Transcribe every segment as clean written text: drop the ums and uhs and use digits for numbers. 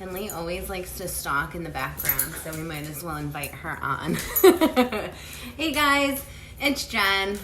Henley always likes to stalk in the background, so we might as well invite her on. Hey guys, it's Jen.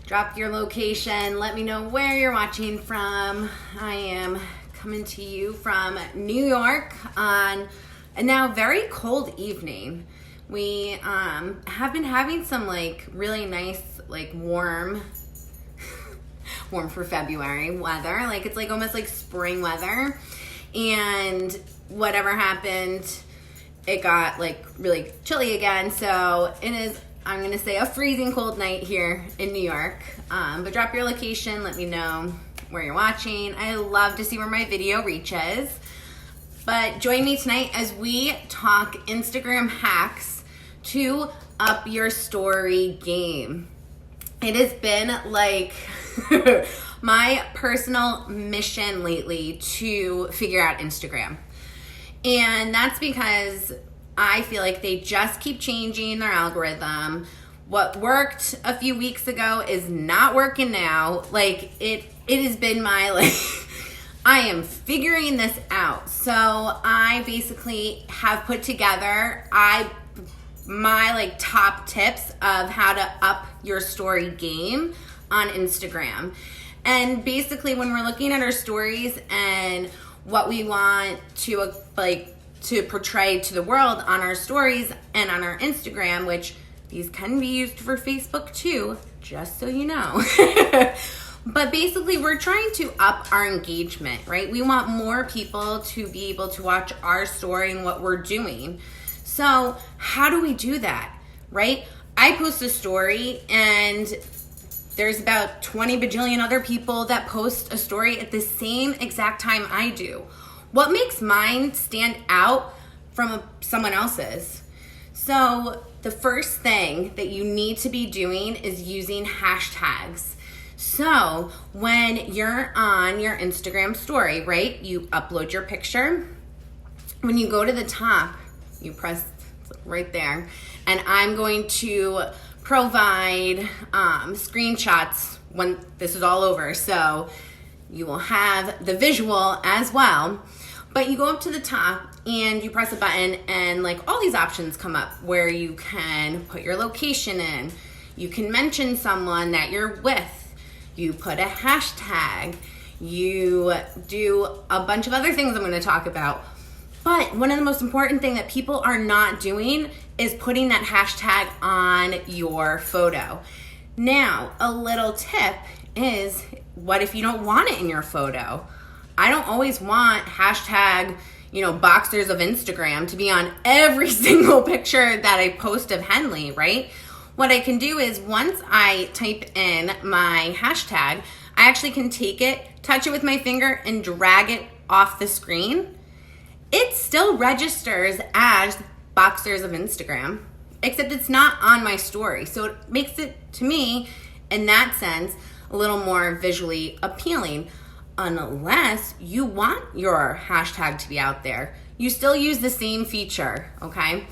Drop your location. Let me know where you're watching from. I am coming to you from New York on a now very cold evening. We have been having some really nice warm for February weather. It's almost like spring weather. And whatever happened, it got really chilly again. So it is, I'm going to say, a freezing cold night here in New York. But drop your location. Let me know where you're watching. I love to see where my video reaches. But join me tonight as we talk Instagram hacks to up your story game. It has been my personal mission lately to figure out Instagram. And that's because I feel like they just keep changing their algorithm. What worked a few weeks ago is not working now. It has been my I am figuring this out. So I basically have put together my top tips of how to up your story game on Instagram. And basically when we're looking at our stories and what we want to to portray to the world on our stories and on our Instagram, which these can be used for Facebook too, just so you know. But basically we're trying to up our engagement, right? We want more people to be able to watch our story and what we're doing. So how do we do that, right? I post a story and there's about 20 bajillion other people that post a story at the same exact time I do. What makes mine stand out from someone else's? So the first thing that you need to be doing is using hashtags. So when you're on your Instagram story, right, you upload your picture. When you go to the top, you press right there, and I'm going to provide screenshots when this is all over, so you will have the visual as well. But you go up to the top and you press a button and all these options come up where you can put your location in, you can mention someone that you're with, you put a hashtag, you do a bunch of other things I'm going to talk about. But one of the most important thing that people are not doing is putting that hashtag on your photo. Now, a little tip is, what if you don't want it in your photo? I don't always want hashtag, boxers of Instagram to be on every single picture that I post of Henley, right? What I can do is once I type in my hashtag, I actually can take it, touch it with my finger, and drag it off the screen. It still registers as boxers of Instagram, except it's not on my story. So it makes it, to me, in that sense, a little more visually appealing. Unless you want your hashtag to be out there, you still use the same feature, okay?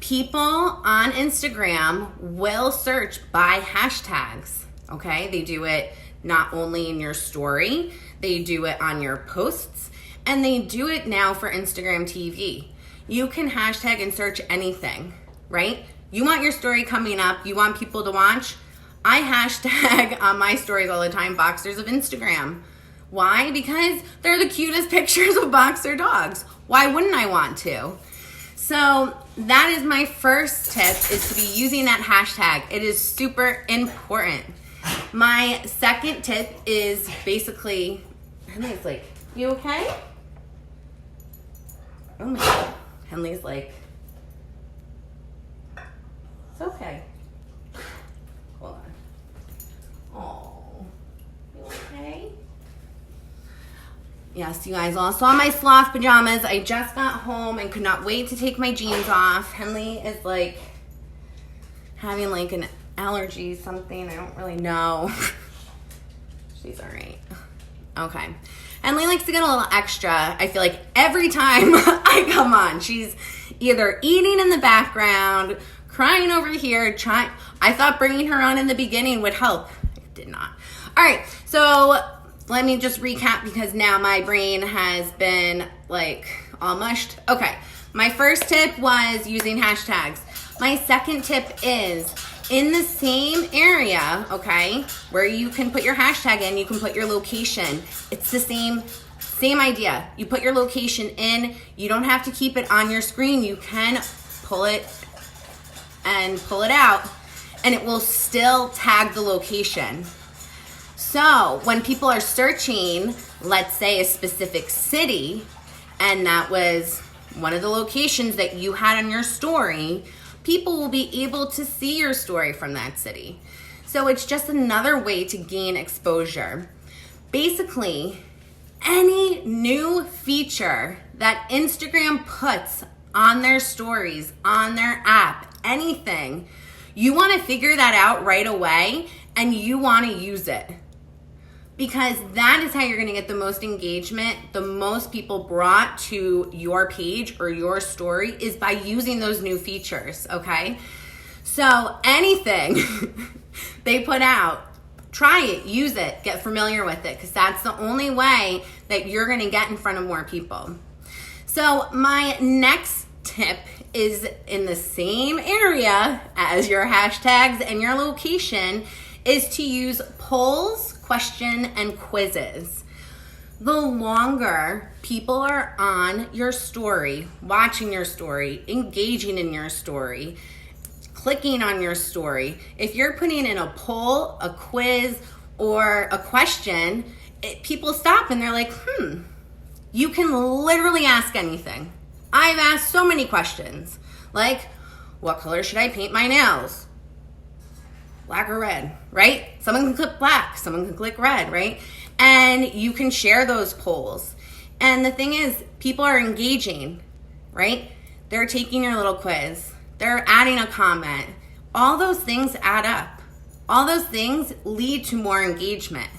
People on Instagram will search by hashtags, okay? They do it not only in your story, they do it on your posts, and they do it now for Instagram TV. You can hashtag and search anything, right? You want your story coming up, you want people to watch. I hashtag on my stories all the time, boxers of Instagram. Why? Because they're the cutest pictures of boxer dogs. Why wouldn't I want to? So that is my first tip, is to be using that hashtag. It is super important. My second tip is basically, Henley's you okay? Oh my God. Henley's it's okay. Hold on. Oh, you okay? Yes, you guys all saw my sloth pajamas. I just got home and could not wait to take my jeans off. Henley is having an allergy, something. I don't really know. She's all right. Okay. Henley likes to get a little extra. I feel like every time I come on, she's either eating in the background, crying over here, I thought bringing her on in the beginning would help. It did not. All right, so let me just recap, because now my brain has been All mushed? Okay. My first tip was using hashtags. My second tip is in the same area, okay, where you can put your hashtag in, you can put your location. It's the same idea. You put your location in. You don't have to keep it on your screen. You can pull it out, and it will still tag the location. So when people are searching, let's say a specific city, and that was one of the locations that you had on your story, people will be able to see your story from that city. So it's just another way to gain exposure. Basically, any new feature that Instagram puts on their stories, on their app, anything, you want to figure that out right away and you want to use it. Because that is how you're going to get the most engagement, the most people brought to your page or your story is by using those new features, okay? So anything they put out, try it, use it, get familiar with it, because that's the only way that you're going to get in front of more people. So my next tip is in the same area as your hashtags and your location is to use polls, question, and quizzes. The longer people are on your story, watching your story, engaging in your story, clicking on your story, if you're putting in a poll, a quiz, or a question, people stop and they're like, you can literally ask anything. I've asked so many questions, like, what color should I paint my nails? Black or red, right? Someone can click black, someone can click red, right? And you can share those polls. And the thing is, people are engaging, right? They're taking your little quiz. They're adding a comment. All those things add up. All those things lead to more engagement.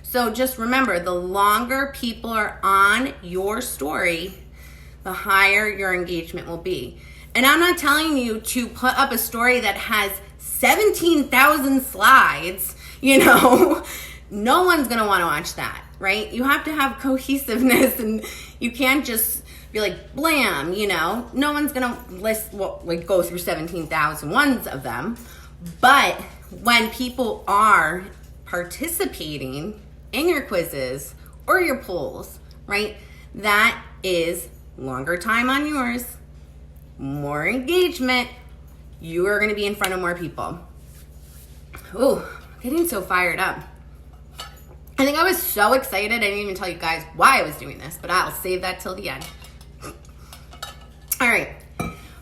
So just remember, the longer people are on your story, the higher your engagement will be. And I'm not telling you to put up a story that has 17,000 slides, no one's going to want to watch that, right? You have to have cohesiveness and you can't just be like, blam, no one's going to go through 17,000 ones of them. But when people are participating in your quizzes or your polls, right, that is longer time on yours, more engagement, you are going to be in front of more people. Ooh, getting so fired up. I think I was so excited, I didn't even tell you guys why I was doing this, but I'll save that till the end. All right,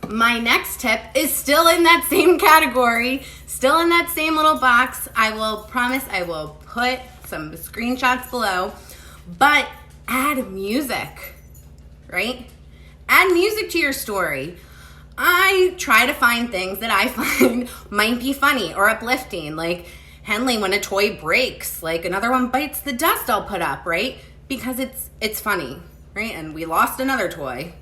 my next tip is still in that same category, still in that same little box. I will promise I will put some screenshots below, but add music, right? Add music to your story. I try to find things that I find might be funny or uplifting, like Henley when a toy breaks, like another one bites the dust, I'll put up, right? Because it's funny, right? And we lost another toy.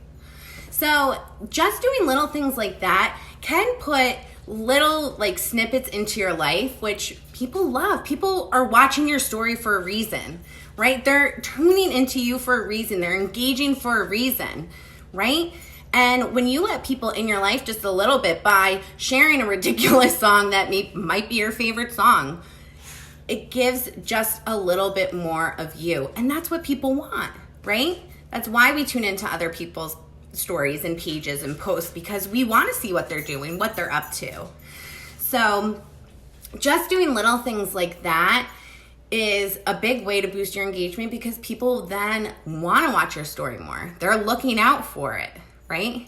So just doing little things like that can put little snippets into your life, which people love. People are watching your story for a reason, right? They're tuning into you for a reason. They're engaging for a reason, right? And when you let people in your life just a little bit by sharing a ridiculous song that might be your favorite song, it gives just a little bit more of you. And that's what people want, right? That's why we tune into other people's stories and pages and posts, because we want to see what they're doing, what they're up to. So just doing little things like that is a big way to boost your engagement, because people then want to watch your story more. They're looking out for it, right?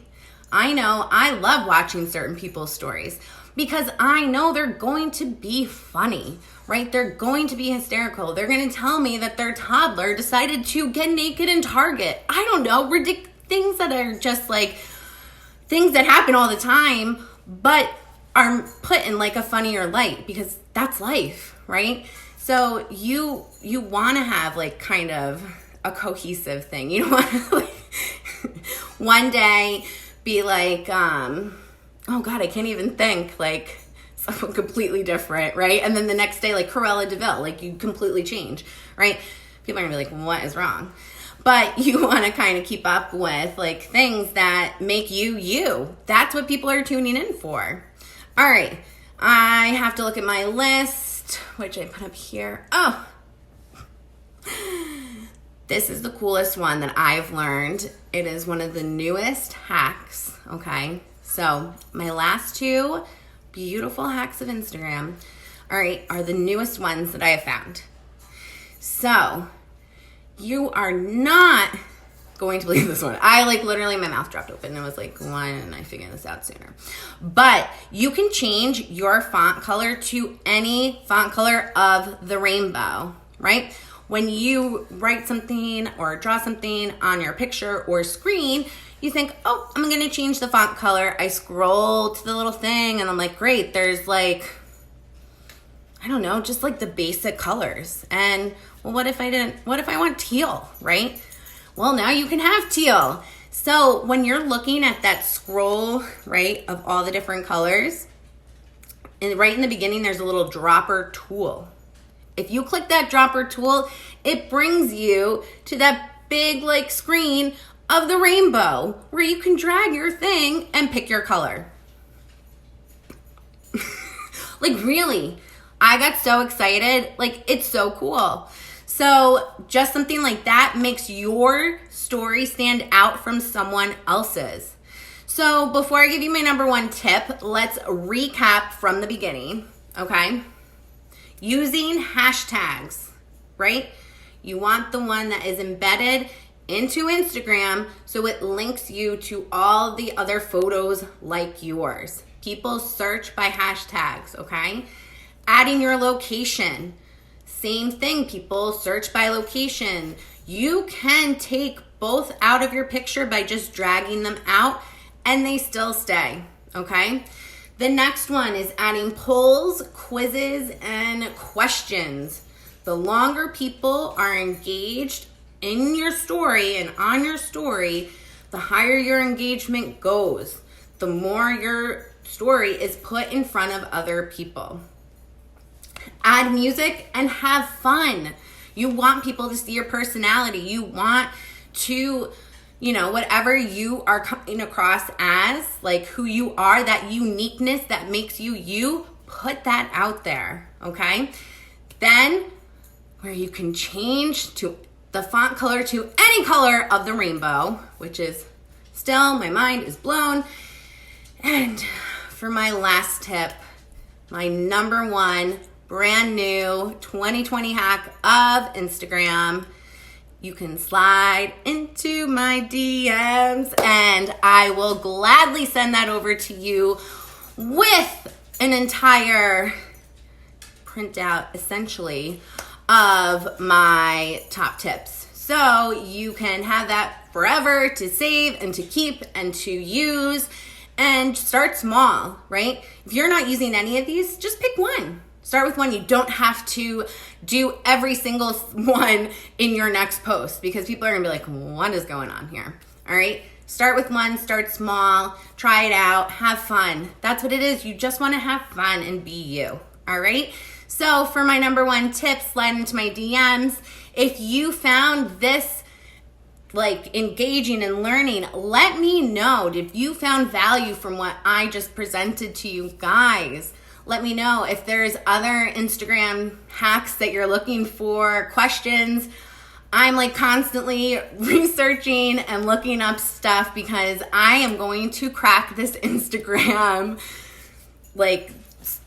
I know I love watching certain people's stories because I know they're going to be funny, right? They're going to be hysterical. They're going to tell me that their toddler decided to get naked in Target. I don't know, things that are just things that happen all the time, but are put in a funnier light, because that's life, right? So you want to have kind of a cohesive thing. You don't want to one day be oh God, I can't even think, someone completely different, right? And then the next day, Cruella de Vil, you completely change, right? People are gonna be like, what is wrong? but you want to kind of keep up with like things that make you you. That's what people are tuning in for. All right, I have to look at my list, which I put up here. Oh, this is the coolest one that I've learned. It is one of the newest hacks, okay? So my last two beautiful hacks of Instagram, all right, are the newest ones that I have found. So you are not going to believe this one. I like literally my mouth dropped open and was like, why didn't I figure this out sooner? But you can change your font color to any font color of the rainbow, right? When you write something or draw something on your picture or screen, you think, oh, I'm gonna change the font color. I scroll to the little thing and I'm like, great, there's like, I don't know, just like the basic colors. And well, what if I want teal, right? Well, now you can have teal. So when you're looking at that scroll, right, of all the different colors, and right in the beginning, there's a little dropper tool. If you click that dropper tool, it brings you to that big like screen of the rainbow where you can drag your thing and pick your color. Like really, I got so excited. Like it's so cool. So just something like that makes your story stand out from someone else's. So before I give you my number one tip, let's recap from the beginning, okay? Using hashtags, right? You want the one that is embedded into Instagram so it links you to all the other photos like yours. People search by hashtags, okay? Adding your location. Same thing, people search by location. You can take both out of your picture by just dragging them out and they still stay, okay? The next one is adding polls, quizzes, and questions. The longer people are engaged in your story and on your story, the higher your engagement goes. The more your story is put in front of other people. Add music and have fun. You want people to see your personality. You want to, whatever you are coming across as, like who you are, that uniqueness that makes you you, put that out there, okay? Then, where you can change to the font color to any color of the rainbow, which is still, my mind is blown. And for my last tip, my number one brand new 2020 hack of Instagram, you can slide into my DMs and I will gladly send that over to you with an entire printout, essentially, of my top tips. So you can have that forever to save and to keep and to use, and start small, right? If you're not using any of these, just pick one. Start with one. You don't have to do every single one in your next post because people are gonna be like, what is going on here? All right, start with one, start small, try it out, have fun. That's what it is. You just wanna have fun and be you, all right? So for my number one tip, slide into my DMs. If you found this like engaging and learning, let me know. If you found value from what I just presented to you guys, let me know. If there's other Instagram hacks that you're looking for, questions, I'm like constantly researching and looking up stuff because I am going to crack this Instagram like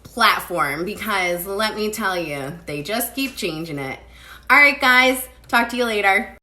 platform, because let me tell you, they just keep changing it. All right, guys, talk to you later.